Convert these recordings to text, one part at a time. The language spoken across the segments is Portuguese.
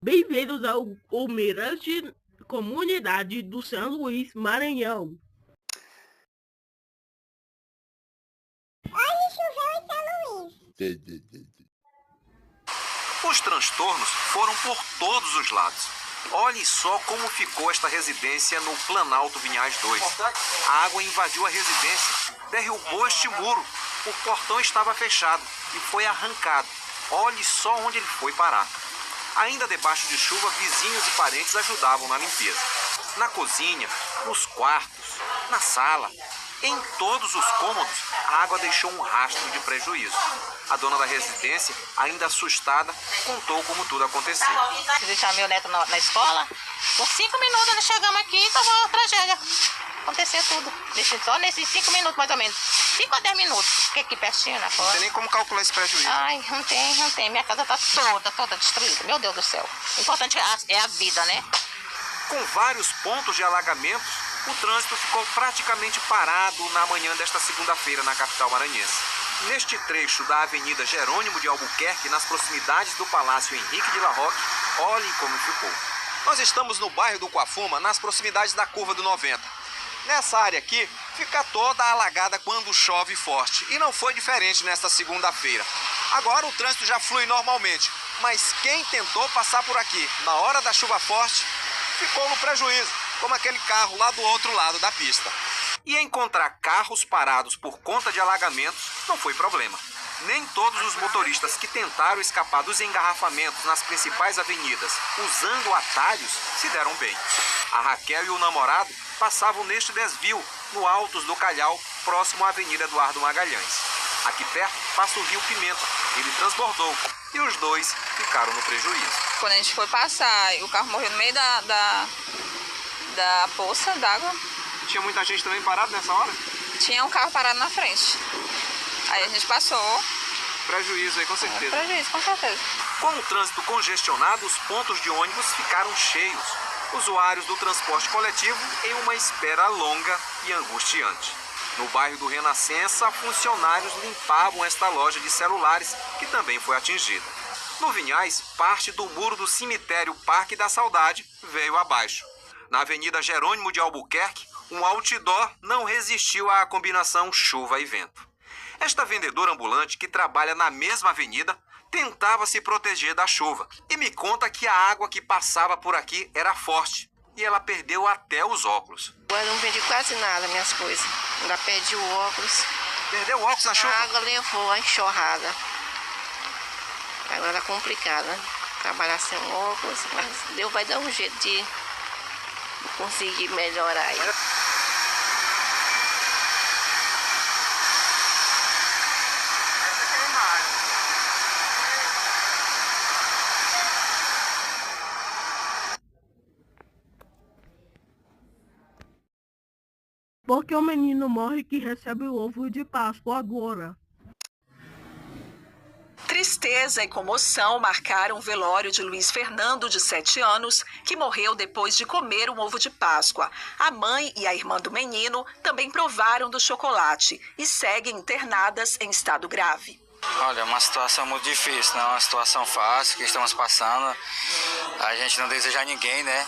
Bem-vindos ao Almirante Comunidade do São Luís, Maranhão. Hoje choveu em São Luís. Os transtornos foram por todos os lados. Olhe só como ficou esta residência no Planalto Vinhais 2. A água invadiu a residência, derrubou este muro. O portão estava fechado e foi arrancado. Olhe só onde ele foi parar. Ainda debaixo de chuva, vizinhos e parentes ajudavam na limpeza. Na cozinha, nos quartos, na sala, em todos os cômodos, a água deixou um rastro de prejuízo. A dona da residência, ainda assustada, contou como tudo aconteceu. Deixar meu neto na escola, por 5 minutos nós chegamos aqui e estava uma tragédia. Aconteceu tudo. Só nesses 5 minutos, mais ou menos. 5 a 10 minutos. Fiquei aqui pertinho na porta. Não tem nem como calcular esse prejuízo. Ai, não tem. Minha casa está toda destruída. Meu Deus do céu. O importante é a vida, né? Com vários pontos de alagamentos, o trânsito ficou praticamente parado na manhã desta segunda-feira na capital maranhense. Neste trecho da Avenida Jerônimo de Albuquerque, nas proximidades do Palácio Henrique de La Roque, olhem como ficou. Nós estamos no bairro do Coafuma, nas proximidades da Curva do 90. Nessa área aqui, fica toda alagada quando chove forte. E não foi diferente nesta segunda-feira. Agora o trânsito já flui normalmente, mas quem tentou passar por aqui na hora da chuva forte ficou no prejuízo, como aquele carro lá do outro lado da pista. E encontrar carros parados por conta de alagamentos não foi problema. Nem todos os motoristas que tentaram escapar dos engarrafamentos nas principais avenidas usando atalhos se deram bem. A Raquel e o namorado passavam neste desvio, no Altos do Calhau, próximo à Avenida Eduardo Magalhães. Aqui perto passa o Rio Pimenta. Ele transbordou e os dois ficaram no prejuízo. Quando a gente foi passar, o carro morreu no meio da poça d'água. Tinha muita gente também parada nessa hora? Tinha um carro parado na frente. Aí a gente passou. Prejuízo aí, com certeza. Prejuízo, com certeza. Com o trânsito congestionado, os pontos de ônibus ficaram cheios. Usuários do transporte coletivo em uma espera longa e angustiante. No bairro do Renascença, funcionários limpavam esta loja de celulares, que também foi atingida. No Vinhais, parte do muro do cemitério Parque da Saudade veio abaixo. Na Avenida Jerônimo de Albuquerque, um outdoor não resistiu à combinação chuva e vento. Esta vendedora ambulante, que trabalha na mesma avenida, tentava se proteger da chuva e me conta que a água que passava por aqui era forte e ela perdeu até os óculos. Eu não vendi quase nada, minhas coisas. Ainda perdi o óculos. Perdeu o óculos na chuva? A água levou a enxurrada. Agora é complicado, né? Trabalhar sem óculos, mas Deus vai dar um jeito de conseguir melhorar aí. Porque o menino morre que recebe o ovo de Páscoa agora. Tristeza e comoção marcaram o velório de Luiz Fernando, de 7 anos, que morreu depois de comer um ovo de Páscoa. A mãe e a irmã do menino também provaram do chocolate e seguem internadas em estado grave. Olha, é uma situação muito difícil, não é uma situação fácil que estamos passando. A gente não deseja a ninguém, né?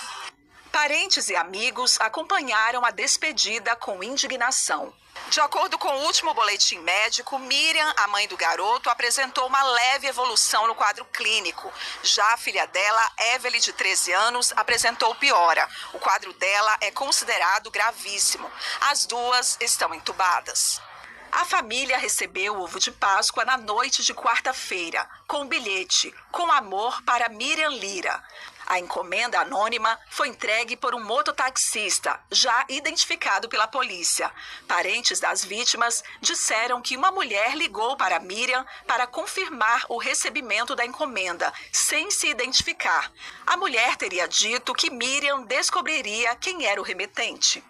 Parentes e amigos acompanharam a despedida com indignação. De acordo com o último boletim médico, Miriam, a mãe do garoto, apresentou uma leve evolução no quadro clínico. Já a filha dela, Evelyn, de 13 anos, apresentou piora. O quadro dela é considerado gravíssimo. As duas estão entubadas. A família recebeu o ovo de Páscoa na noite de quarta-feira, com um bilhete, com amor para Miriam Lira. A encomenda anônima foi entregue por um mototaxista, já identificado pela polícia. Parentes das vítimas disseram que uma mulher ligou para Miriam para confirmar o recebimento da encomenda, sem se identificar. A mulher teria dito que Miriam descobriria quem era o remetente.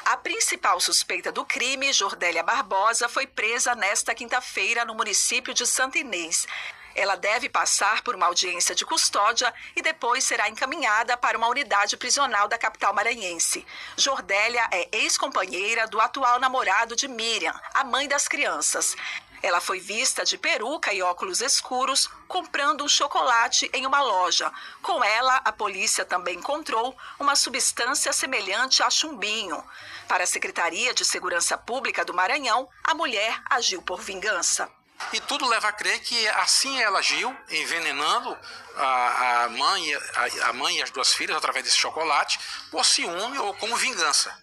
A principal suspeita do crime, Jordélia Barbosa, foi presa nesta quinta-feira no município de Santa Inês. Ela deve passar por uma audiência de custódia e depois será encaminhada para uma unidade prisional da capital maranhense. Jordélia é ex-companheira do atual namorado de Miriam, a mãe das crianças. Ela foi vista de peruca e óculos escuros comprando um chocolate em uma loja. Com ela, a polícia também encontrou uma substância semelhante a chumbinho. Para a Secretaria de Segurança Pública do Maranhão, a mulher agiu por vingança. E tudo leva a crer que assim ela agiu, envenenando a mãe e as duas filhas através desse chocolate, por ciúme ou como vingança.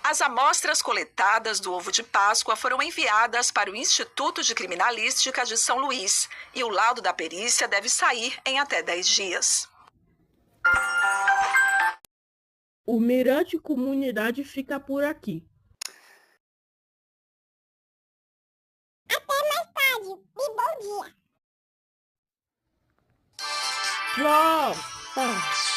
As amostras coletadas do ovo de Páscoa foram enviadas para o Instituto de Criminalística de São Luís e o laudo da perícia deve sair em até 10 dias. O Mirante Comunidade fica por aqui. Até mais tarde e bom dia. Tchau!